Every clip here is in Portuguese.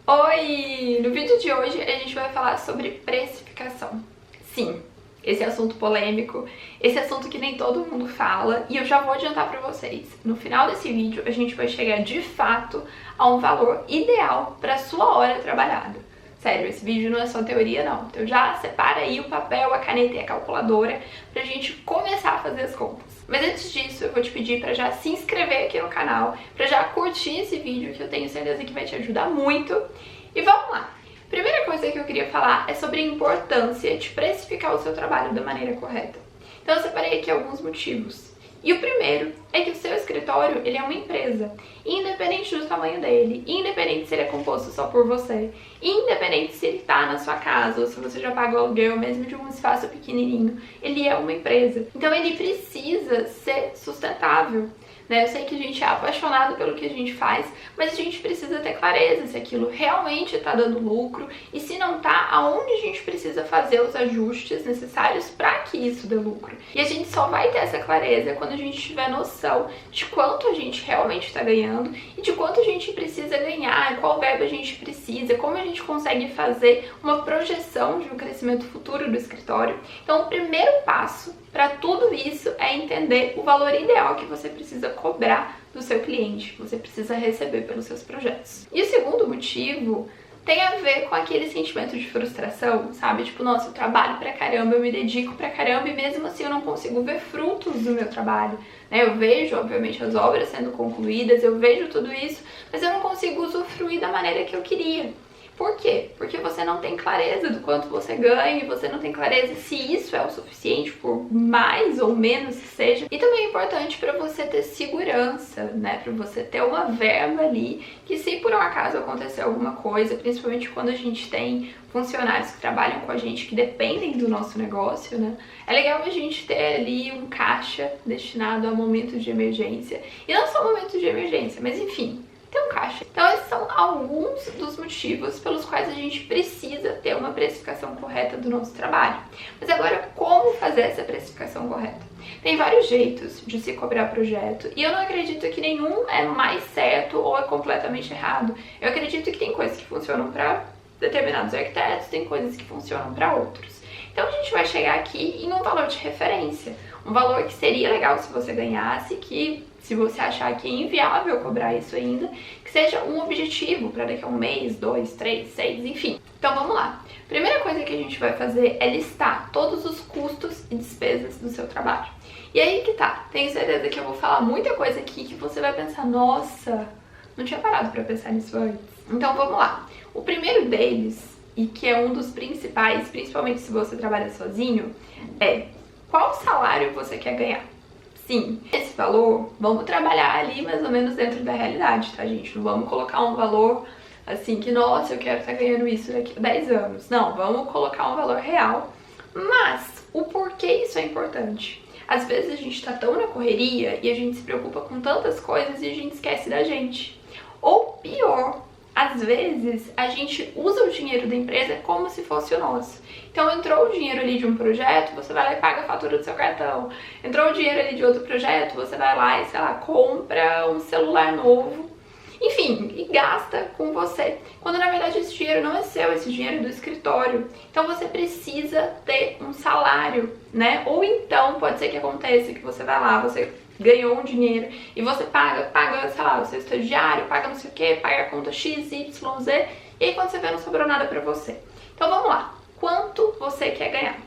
Oi! No vídeo de hoje a gente vai falar sobre precificação. Sim, esse assunto polêmico, esse assunto que nem todo mundo fala, e eu já vou adiantar pra vocês. No final desse vídeo a gente vai chegar de fato a um valor ideal pra sua hora trabalhada. Sério, esse vídeo não é só teoria não, então já separa aí o papel, a caneta e a calculadora pra gente começar a fazer as contas. Mas antes disso, eu vou te pedir pra já se inscrever aqui no canal, pra já curtir esse vídeo, que eu tenho certeza que vai te ajudar muito. E vamos lá! Primeira coisa que eu queria falar é sobre a importância de precificar o seu trabalho da maneira correta. Então eu separei aqui alguns motivos. E o primeiro é que o seu escritório, ele é uma empresa, independente do tamanho dele, independente se ele é composto só por você, independente se ele tá na sua casa ou se você já pagou aluguel mesmo de um espaço pequenininho, ele é uma empresa. Então ele precisa ser sustentável. Eu sei que a gente é apaixonado pelo que a gente faz, mas a gente precisa ter clareza se aquilo realmente está dando lucro e se não tá, aonde a gente precisa fazer os ajustes necessários para que isso dê lucro. E a gente só vai ter essa clareza quando a gente tiver noção de quanto a gente realmente está ganhando e de quanto a gente precisa ganhar, qual verba a gente precisa, como a gente consegue fazer uma projeção de um crescimento futuro do escritório. Então, o primeiro passo para tudo isso é entender o valor ideal que você precisa cobrar do seu cliente, você precisa receber pelos seus projetos. E o segundo motivo tem a ver com aquele sentimento de frustração, sabe? Tipo, nossa, eu trabalho pra caramba, eu me dedico pra caramba e mesmo assim eu não consigo ver frutos do meu trabalho, Eu vejo, obviamente, as obras sendo concluídas, eu vejo tudo isso, mas eu não consigo usufruir da maneira que eu queria. Por quê? Porque você não tem clareza do quanto você ganha e você não tem clareza se isso é o suficiente, por mais ou menos que seja. E também é importante para você ter segurança, Para você ter uma verba ali, que se por um acaso acontecer alguma coisa, principalmente quando a gente tem funcionários que trabalham com a gente, que dependem do nosso negócio, É legal a gente ter ali um caixa destinado a momentos de emergência. E não só momentos de emergência, mas enfim, ter um caixa. Então esses são alguns dos motivos pelos quais a gente precisa ter uma precificação correta do nosso trabalho. Mas agora, como fazer essa precificação correta? Tem vários jeitos de se cobrar projeto e eu não acredito que nenhum é mais certo ou é completamente errado. Eu acredito que tem coisas que funcionam para determinados arquitetos, tem coisas que funcionam para outros. Então a gente vai chegar aqui em um valor de referência, um valor que seria legal se você ganhasse, que se você achar que é inviável cobrar isso ainda, que seja um objetivo para daqui a um mês, 2, 3, 6, enfim. Então vamos lá. Primeira coisa que a gente vai fazer é listar todos os custos e despesas do seu trabalho. E aí que tá, tenho certeza que eu vou falar muita coisa aqui que você vai pensar, nossa, não tinha parado para pensar nisso antes. Então vamos lá. O primeiro deles, e que é um dos principais, principalmente se você trabalha sozinho, é qual salário você quer ganhar? Sim, esse valor, vamos trabalhar ali mais ou menos dentro da realidade, tá, gente? Não vamos colocar um valor assim que, nossa, eu quero estar ganhando isso daqui a 10 anos. Não, vamos colocar um valor real. Mas o porquê isso é importante? Às vezes a gente tá tão na correria e a gente se preocupa com tantas coisas e a gente esquece da gente. Ou pior, às vezes a gente usa o dinheiro da empresa como se fosse o nosso. Então entrou o dinheiro ali de um projeto, você vai lá e paga a fatura do seu cartão. Entrou o dinheiro ali de outro projeto, você vai lá e, sei lá, compra um celular novo. Enfim, e gasta com você. Quando na verdade esse dinheiro não é seu, esse dinheiro é do escritório. Então você precisa ter um salário, Ou então pode ser que aconteça que você vai lá, você ganhou um dinheiro e você paga, sei lá, o seu estagiário, paga não sei o que, paga a conta X, Y, Z, e aí quando você vê não sobrou nada pra você. Então vamos lá, quanto você quer ganhar?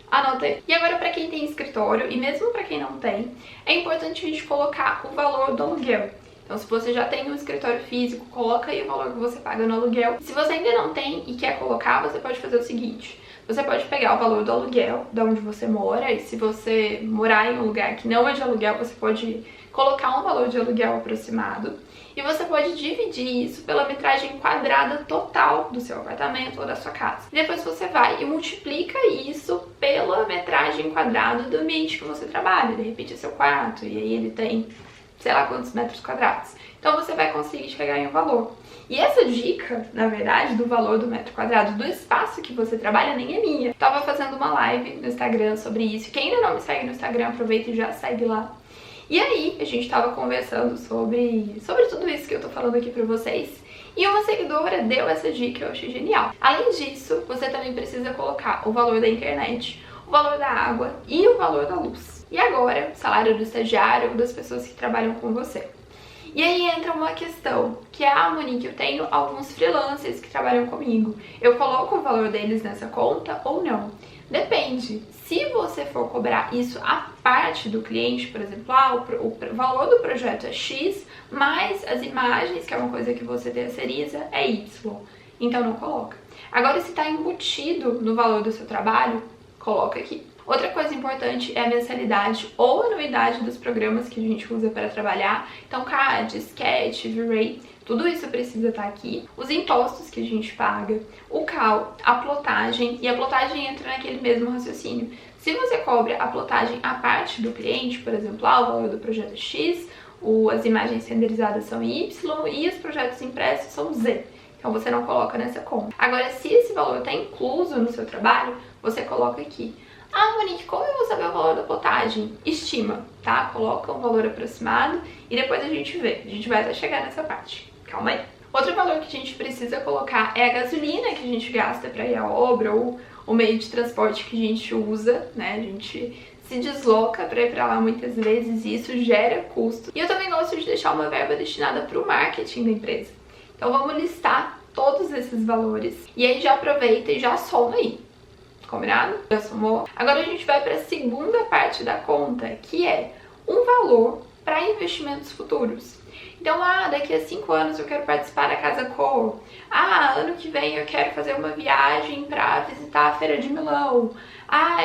Anota aí. E agora, pra quem tem escritório, e mesmo pra quem não tem, é importante a gente colocar o valor do aluguel. Então se você já tem um escritório físico, coloca aí o valor que você paga no aluguel. Se você ainda não tem e quer colocar, você pode fazer o seguinte: você pode pegar o valor do aluguel, de onde você mora, e se você morar em um lugar que não é de aluguel, você pode colocar um valor de aluguel aproximado. E você pode dividir isso pela metragem quadrada total do seu apartamento ou da sua casa. E depois você vai e multiplica isso pela metragem quadrada do ambiente que você trabalha. De repente é seu quarto, e aí ele tem sei lá quantos metros quadrados. Então você vai conseguir chegar em um valor. E essa dica, na verdade, do valor do metro quadrado, do espaço que você trabalha, nem é minha. Tava fazendo uma live no Instagram sobre isso. Quem ainda não me segue no Instagram, aproveita e já segue lá. E aí, a gente tava conversando sobre tudo isso que eu tô falando aqui pra vocês. E uma seguidora deu essa dica, eu achei genial. Além disso, você também precisa colocar o valor da internet, o valor da água e o valor da luz. E agora, o salário do estagiário ou das pessoas que trabalham com você. E aí entra uma questão, que é, Monique, eu tenho alguns freelancers que trabalham comigo. Eu coloco o valor deles nessa conta ou não? Depende. Se você for cobrar isso à parte do cliente, por exemplo, o valor do projeto é X, mais as imagens, que é uma coisa que você terceiriza, é Y. Então não coloca. Agora, se está embutido no valor do seu trabalho, coloca aqui. Outra coisa importante é a mensalidade ou anuidade dos programas que a gente usa para trabalhar. Então, CAD, Sketch, V-Ray, tudo isso precisa estar aqui. Os impostos que a gente paga, o CAL, a plotagem, e a plotagem entra naquele mesmo raciocínio. Se você cobra a plotagem à parte do cliente, por exemplo, o valor do projeto é X, as imagens renderizadas são Y e os projetos impressos são Z. Então você não coloca nessa conta. Agora, se esse valor está incluso no seu trabalho, você coloca aqui. Monique, como eu vou saber o valor da plotagem? Estima, tá? Coloca um valor aproximado e depois a gente vê. A gente vai até chegar nessa parte. Calma aí. Outro valor que a gente precisa colocar é a gasolina que a gente gasta para ir à obra ou o meio de transporte que a gente usa, né? A gente se desloca para ir para lá muitas vezes e isso gera custo. E eu também gosto de deixar uma verba destinada para o marketing da empresa. Então vamos listar todos esses valores e aí já aproveita e já soma aí. Combinado? Já somou? Agora a gente vai para a segunda parte da conta, que é um valor para investimentos futuros. Então, daqui a 5 anos eu quero participar da Casa Cor. Ano que vem eu quero fazer uma viagem para visitar a Feira de Milão.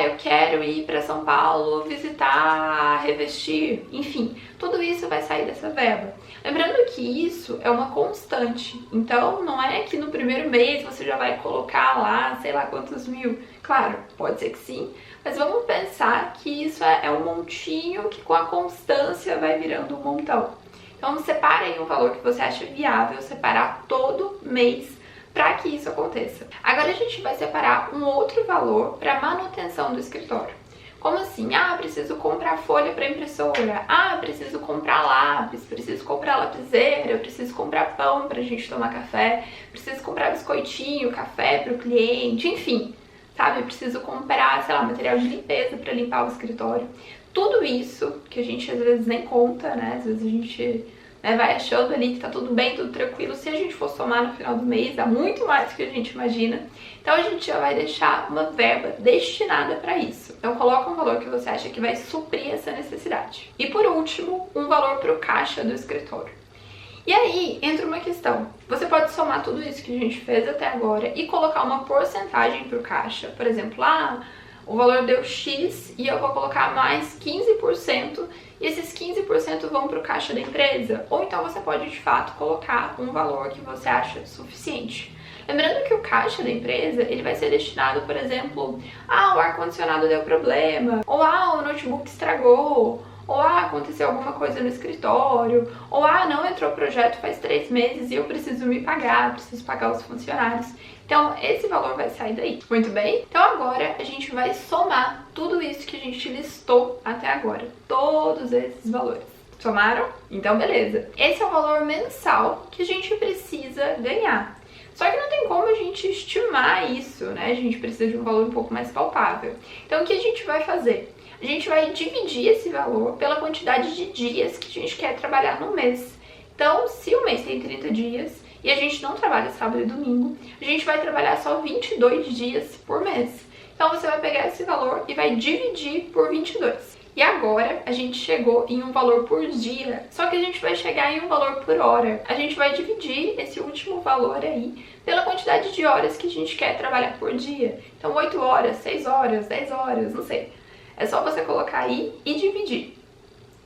Eu quero ir para São Paulo visitar, Revestir. Enfim, tudo isso vai sair dessa verba. Lembrando que isso é uma constante. Então, não é que no primeiro mês você já vai colocar lá, sei lá quantos mil. Claro, pode ser que sim. Mas vamos pensar que isso é um montinho que com a constância vai virando um montão. Então separa aí um valor que você acha viável separar todo mês para que isso aconteça. Agora a gente vai separar um outro valor para manutenção do escritório. Como assim? Preciso comprar folha para impressora. Preciso comprar lápis, preciso comprar lapiseira, preciso comprar pão para a gente tomar café, preciso comprar biscoitinho, café para o cliente, enfim. Sabe? Eu preciso comprar, sei lá, material de limpeza para limpar o escritório. Tudo isso, que a gente às vezes nem conta, né? Às vezes a gente vai achando ali que tá tudo bem, tudo tranquilo. Se a gente for somar no final do mês, dá muito mais do que a gente imagina. Então a gente já vai deixar uma verba destinada para isso. Então coloca um valor que você acha que vai suprir essa necessidade. E por último, um valor para o caixa do escritório. E aí entra uma questão. Você pode somar tudo isso que a gente fez até agora e colocar uma porcentagem para o caixa. Por exemplo, o valor deu X e eu vou colocar mais 15% e esses 15% vão para o caixa da empresa. Ou então você pode, de fato, colocar um valor que você acha suficiente. Lembrando que o caixa da empresa, ele vai ser destinado, por exemplo, o ar-condicionado deu problema, ou o notebook estragou, ou aconteceu alguma coisa no escritório, ou não entrou projeto faz 3 meses e eu preciso me pagar, preciso pagar os funcionários. Então, esse valor vai sair daí. Muito bem? Então, agora a gente vai somar tudo isso que a gente listou até agora. Todos esses valores. Somaram? Então, beleza. Esse é o valor mensal que a gente precisa ganhar. Só que não tem como a gente estimar isso, né? A gente precisa de um valor um pouco mais palpável. Então, o que a gente vai fazer? A gente vai dividir esse valor pela quantidade de dias que a gente quer trabalhar no mês. Então, se o mês tem 30 dias e a gente não trabalha sábado e domingo, a gente vai trabalhar só 22 dias por mês. Então, você vai pegar esse valor e vai dividir por 22. E agora, a gente chegou em um valor por dia, só que a gente vai chegar em um valor por hora. A gente vai dividir esse último valor aí pela quantidade de horas que a gente quer trabalhar por dia. Então, 8 horas, 6 horas, 10 horas, não sei. É só você colocar aí e dividir.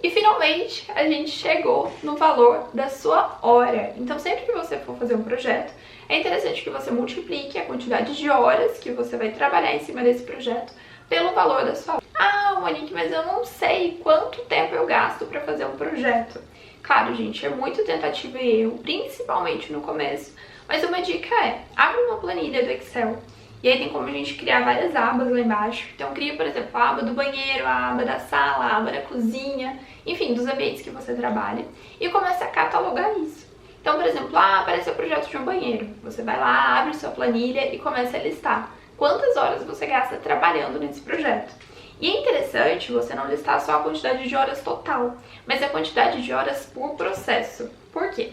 E finalmente a gente chegou no valor da sua hora. Então sempre que você for fazer um projeto, é interessante que você multiplique a quantidade de horas que você vai trabalhar em cima desse projeto pelo valor da sua hora. Monique, mas eu não sei quanto tempo eu gasto para fazer um projeto. Claro, gente, é muito tentativa e erro, principalmente no começo. Mas uma dica é, abre uma planilha do Excel. E aí tem como a gente criar várias abas lá embaixo. Então cria, por exemplo, a aba do banheiro, a aba da sala, a aba da cozinha, enfim, dos ambientes que você trabalha. E começa a catalogar isso. Então, por exemplo, apareceu o projeto de um banheiro. Você vai lá, abre sua planilha e começa a listar quantas horas você gasta trabalhando nesse projeto. E é interessante você não listar só a quantidade de horas total, mas a quantidade de horas por processo. Por quê?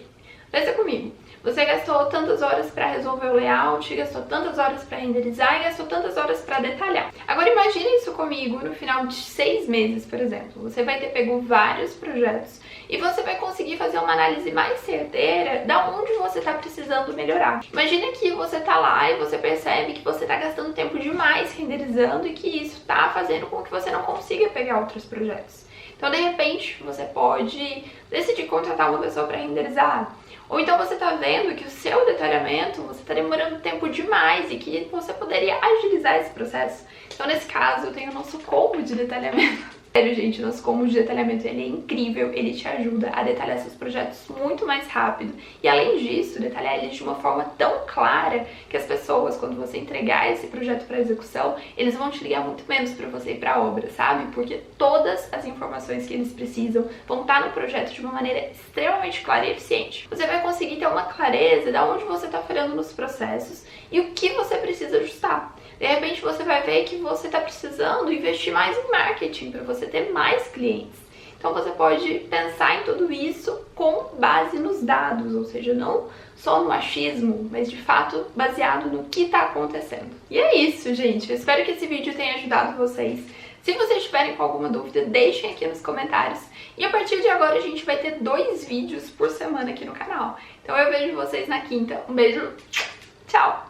Pensa comigo. Você gastou tantas horas para resolver o layout, gastou tantas horas para renderizar e gastou tantas horas para detalhar. Agora imagine isso comigo no final de 6 meses, por exemplo. Você vai ter pego vários projetos e você vai conseguir fazer uma análise mais certeira da onde você está precisando melhorar. Imagina que você está lá e você percebe que você está gastando tempo demais renderizando e que isso está fazendo com que você não consiga pegar outros projetos. Então, de repente, você pode decidir contratar uma pessoa para renderizar. Ou então você está vendo que o seu detalhamento, você está demorando tempo demais e que você poderia agilizar esse processo. Então, nesse caso, eu tenho o nosso combo de detalhamento. Sério, gente, nosso combo de detalhamento, ele é incrível, ele te ajuda a detalhar seus projetos muito mais rápido. E além disso, detalhar eles de uma forma tão clara que as pessoas, quando você entregar esse projeto para execução, eles vão te ligar muito menos para você ir para a obra, sabe? Porque todas as informações que eles precisam vão estar no projeto de uma maneira extremamente clara e eficiente. Você vai conseguir ter uma clareza de onde você está falhando nos processos e o que você precisa ajustar. De repente você vai ver que você está precisando investir mais em marketing para você ter mais clientes. Então você pode pensar em tudo isso com base nos dados, ou seja, não só no achismo, mas de fato baseado no que está acontecendo. E é isso, gente. Eu espero que esse vídeo tenha ajudado vocês. Se vocês tiverem com alguma dúvida, deixem aqui nos comentários. E a partir de agora a gente vai ter 2 vídeos por semana aqui no canal. Então eu vejo vocês na quinta. Um beijo, tchau!